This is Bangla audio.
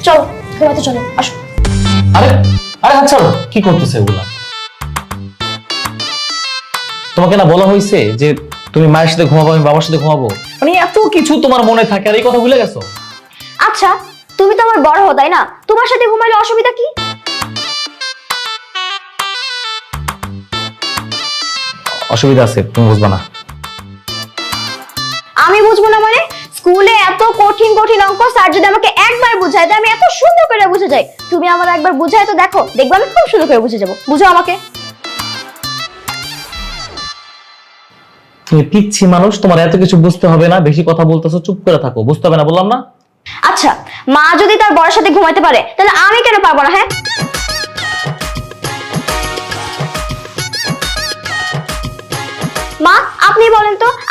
চলো ঘুমাতে চলো, আসো। আরে আরে আচ্ছা, কি করতেছে এগুলা? তোমাকে না বলা হয়েছে যে তুমি মায়ের সাথে ঘুমাবো, আমি বাবার সাথে ঘুমাবো? মানে এত কিছু তোমার মনে থাকে আর এই কথা ভুলে গেছো? আচ্ছা, তুমি তো আমার বড় হো, তাই না? তোমার সাথে ঘুমাইলে অসুবিধা কি? অসুবিধা আছে, তুমি বুঝবা না। আমি বুঝবো না মানে? স্কুলে এত কঠিন কঠিন অঙ্ক স্যার যদি আমাকে একবার বুঝায় দেয়, আমি এত সুন্দর করে বুঝে যাই। তুমি আমার একবার বুঝায় তো দেখো, দেখবে আমি খুব সুন্দর করে বুঝে যাবো। বুঝো আমাকে। তুমি পিচ্ছি মানুষ, তোমার এত কিছু বুঝতে হবে না। বেশি কথা বলতেছো, চুপ করে থাকো। বুঝতে হবে না বললাম না? আচ্ছা, মা যদি তার বড়ের সাথে ঘুমাইতে পারে, তাহলে আমি কেন পারবো না? হ্যাঁ, মা আপনি বলেন তো,